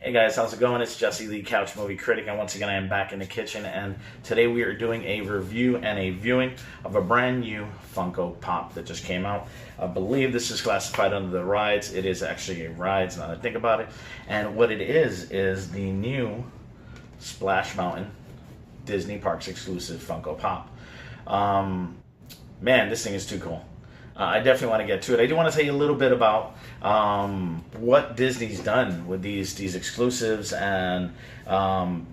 Hey guys, how's it going? It's Jesse, the Couch Movie Critic, and once again I am back in the kitchen, and today we are doing a review and a viewing of a brand new Funko Pop that just came out. I believe this is classified under the rides. It is actually a rides, now that I think about it. And what it is the new Splash Mountain Disney Parks exclusive Funko Pop. Man, this thing is too cool. I definitely want to get to it. I do want to tell you a little bit about what Disney's done with these exclusives and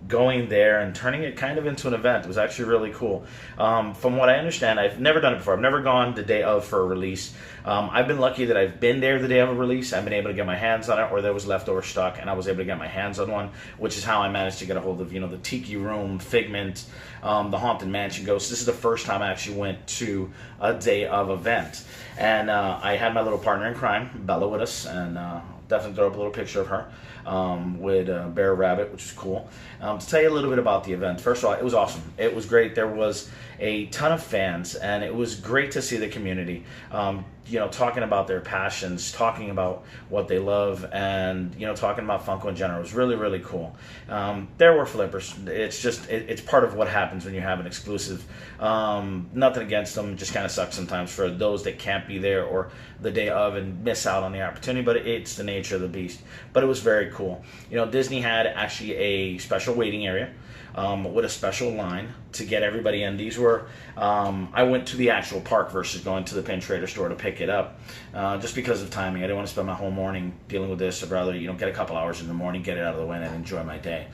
going there and turning it kind of into an event. It was actually really cool. From what I understand, I've never done it before. I've never gone the day of for a release. I've been lucky that I've been there the day of a release. I've been able to get my hands on it, or there was leftover stock, and I was able to get my hands on one, which is how I managed to get a hold of, the Tiki Room, Figment, the Haunted Mansion Ghost. This is the first time I actually went to a day of event. And I had my little partner in crime, Bella, with us, and definitely throw up a little picture of her with Bear Rabbit, which is cool. To tell you a little bit about the event, first of all, it was awesome. It was great. There was a ton of fans, and it was great to see the community, talking about their passions, talking about what they love, and, talking about Funko in general. It was really, really cool. There were flippers. It's just, it's part of what happens when you have an exclusive. Nothing against them. It just kind of sucks sometimes for those that can't be there or the day of and miss out on the opportunity, but it's the nature of the beast. But it was very cool. Disney had actually a special waiting area with a special line to get everybody in. These were, I went to the actual park versus going to the Pin Trader store to pick it up, just because of timing. I didn't want to spend my whole morning dealing with this. I'd rather, get a couple hours in the morning, get it out of the way, and enjoy my day.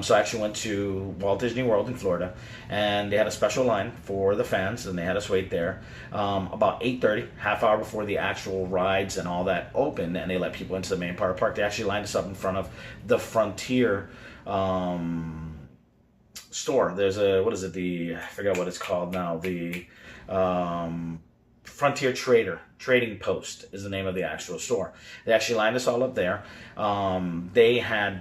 So I actually went to Walt Disney World in Florida, and they had a special line for the fans, and they had us wait there about 8:30, half hour before the actual rides and all that opened, and they let people into the main part of the park. They actually lined us up in front of the Frontier store. There's a, what is it, I forget what it's called now, the Frontier Trading Post is the name of the actual store. They actually lined us all up there. They actually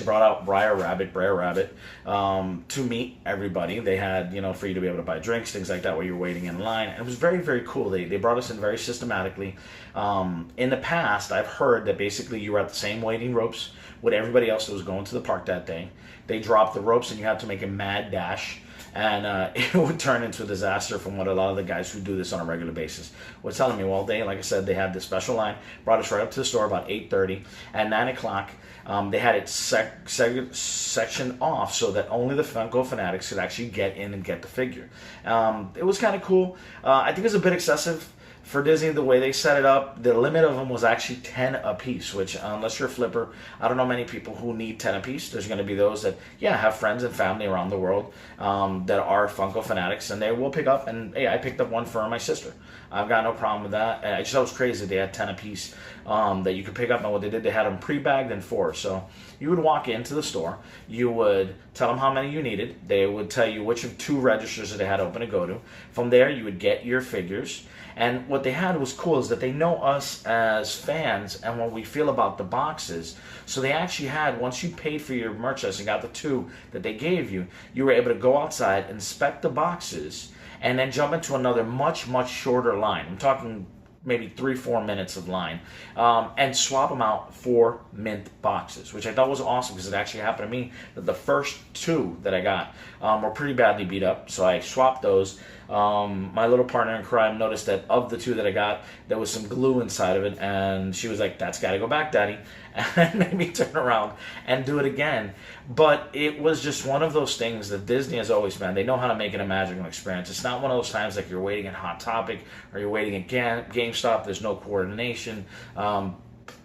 brought out Brer Rabbit to meet everybody. They had, for you to be able to buy drinks, things like that, while you're waiting in line. And it was very, very cool. They brought us in very systematically. In the past, I've heard that basically you were at the same waiting ropes with everybody else that was going to the park that day. They dropped the ropes and you had to make a mad dash. And it would turn into a disaster, from what a lot of the guys who do this on a regular basis were telling me. Well, like I said, they had this special line, brought us right up to the store about 8:30. At 9 o'clock, they had it sectioned off so that only the Funko fanatics could actually get in and get the figure. It was kind of cool. I think it was a bit excessive for Disney, the way they set it up. The limit of them was actually 10 a piece, which, unless you're a flipper, I don't know many people who need 10 a piece. There's going to be those that, have friends and family around the world that are Funko fanatics, and they will pick up. And hey, I picked up one for my sister. I've got no problem with that. And I just thought it was crazy they had 10 a piece that you could pick up. And what they did, they had them pre-bagged in 4. So you would walk into the store, you would tell them how many you needed. They would tell you which of 2 registers that they had open to go to. From there, you would get your figures. And what they had was cool is that they know us as fans and what we feel about the boxes. So they actually had, once you paid for your merchandise and got the 2 that they gave you, you were able to go outside, inspect the boxes, and then jump into another much, much shorter line. I'm talking maybe 3-4 minutes of line, and swap them out for mint boxes, which I thought was awesome, because it actually happened to me that the first 2 that I got were pretty badly beat up, so I swapped those. My little partner in crime noticed that of the 2 that I got, there was some glue inside of it, and she was like, "That's got to go back, Daddy," and made me turn around and do it again. But it was just one of those things that Disney has always been. They know how to make it a magical experience. It's not one of those times like you're waiting at Hot Topic or you're waiting at GameStop. There's no coordination.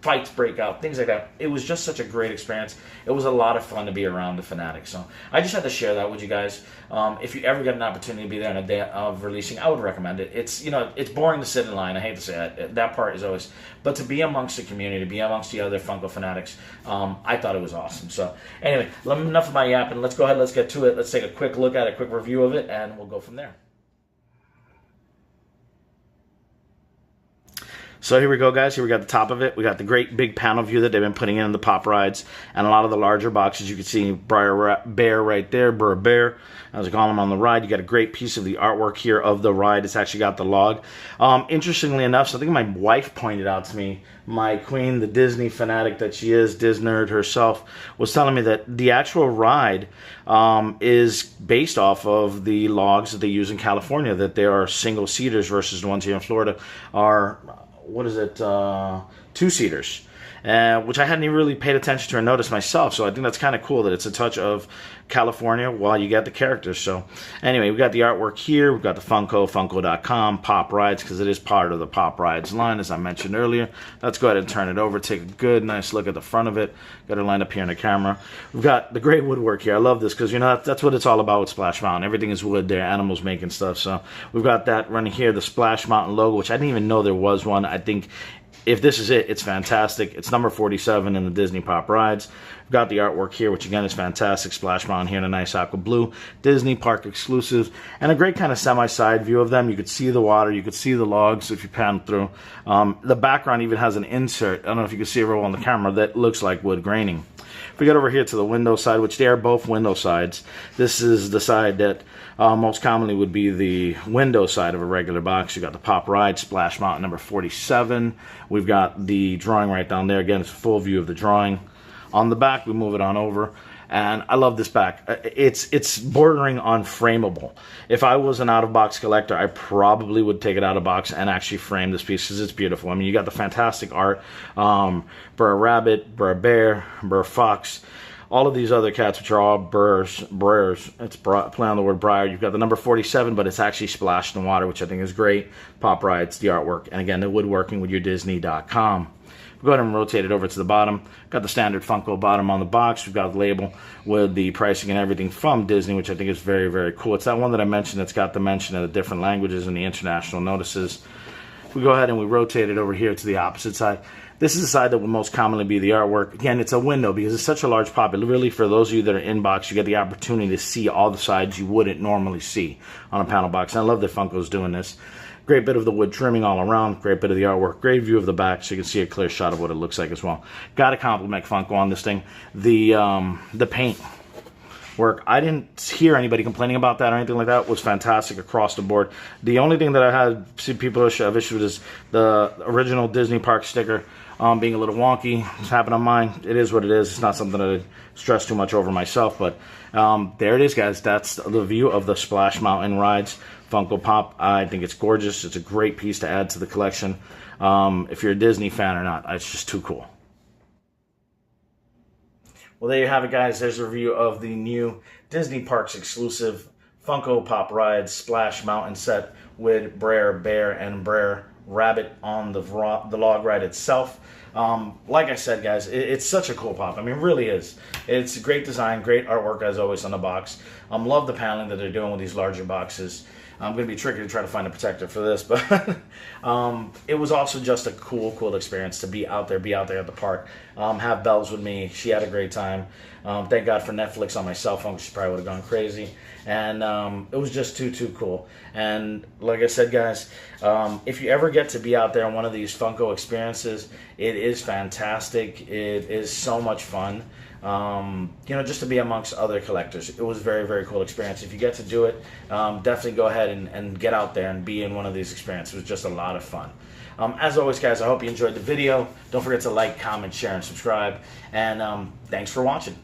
Fights break out, things like that. It was just such a great experience. It was a lot of fun to be around the fanatics. So I just had to share that with you guys. If you ever get an opportunity to be there on a day of releasing, I would recommend it. It's it's boring to sit in line. I hate to say that. That part is always, but to be amongst the community, to be amongst the other Funko fanatics, I thought it was awesome. So anyway, enough of my yapping. Let's go ahead. Let's get to it. Let's take a quick look at a quick review of it, and we'll go from there. So here we go, guys. Here we got the top of it. We got the great big panel view that they've been putting in the pop rides. And a lot of the larger boxes, you can see Briar Bear right there, Burr Bear, as I call him on the ride. You got a great piece of the artwork here of the ride. It's actually got the log. Interestingly enough, so I think my wife pointed out to me, my queen, the Disney fanatic that she is, Disney nerd herself, was telling me that the actual ride is based off of the logs that they use in California, that they are single-seaters versus the ones here in Florida are, what is it, two-seaters. Which I hadn't even really paid attention to or noticed myself. So I think that's kind of cool that it's a touch of California while you get the characters. So anyway, we got the artwork here. We've got the Funko, Funko.com, Pop Rides, because it is part of the Pop Rides line, as I mentioned earlier. Let's go ahead and turn it over, take a good, nice look at the front of it. Got it lined up here in the camera. We've got the great woodwork here. I love this because, you know, that's what it's all about with Splash Mountain. Everything is wood there, animals making stuff. So we've got that running here, the Splash Mountain logo, which I didn't even know there was one. I think if this is it, it's fantastic. It's number 47 in the Disney Pop Rides. We've got the artwork here, which again is fantastic. Splash Mountain here in a nice aqua blue. Disney Park exclusives. And a great kind of semi-side view of them. You could see the water. You could see the logs if you pan through. The background even has an insert. I don't know if you can see it real well on the camera. That looks like wood graining. If we get over here to the window side, which they are both window sides, this is the side that most commonly would be the window side of a regular box. You got the Pop Ride, Splash Mountain number 47. We've got the drawing right down there. Again, it's a full view of the drawing. On the back, we move it on over. And I love this back. It's bordering on frameable. If I was an out-of-box collector, I probably would take it out of box and actually frame this piece because it's beautiful. I mean, you got the fantastic art. Burr Rabbit, Burr Bear, Burr Fox. All of these other cats, which are all Brers. It's play on the word Briar. You've got the number 47, but it's actually splashed in water, which I think is great. Pop Rides, the artwork. And again, the woodworking with your Disney.com. We'll go ahead and rotate it over to the bottom. Got the standard Funko bottom on the box. We've got the label with the pricing and everything from Disney, which I think is very, very cool. It's that one that I mentioned that's got the mention of the different languages and the international notices. We go ahead and we rotate it over here to the opposite side. This is the side that would most commonly be the artwork. Again, it's a window because it's such a large pop. It really, for those of you that are in box, you get the opportunity to see all the sides you wouldn't normally see on a panel box. And I love that Funko's doing this. Great bit of the wood trimming all around. Great bit of the artwork. Great view of the back so you can see a clear shot of what it looks like as well. Got to compliment Funko on this thing. The paint work, I didn't hear anybody complaining about that or anything like that. It was fantastic across the board. The only thing that I had seen people have issued is the original Disney Park sticker being a little wonky. It's happened on mine. It is what it is. It's not something that I stress too much over myself, but there it is, guys. That's the view of the Splash Mountain rides. Funko Pop. I think it's gorgeous. It's a great piece to add to the collection. If you're a Disney fan or not, it's just too cool. Well, there you have it, guys. There's a review of the new Disney Parks exclusive Funko Pop Rides Splash Mountain set with Brer Bear and Brer Rabbit on the log ride itself. Like I said, guys, it's such a cool pop. I mean, it really is. It's a great design, great artwork as always on the box. Love the paneling that they're doing with these larger boxes. I'm going to be tricky to try to find a protector for this, but it was also just a cool experience to be out there at the park. Have Bells with me. She had a great time. Thank God for Netflix on my cell phone. She probably would have gone crazy. And it was just too cool. And like I said, guys, if you ever get to be out there on one of these Funko experiences, it is fantastic. It is so much fun. You know, just to be amongst other collectors. It was a very cool experience. If you get to do it, definitely go ahead and get out there and be in one of these experiences. It was just a lot of fun. As always, guys, I hope you enjoyed the video. Don't forget to like, comment, share, and subscribe. And thanks for watching.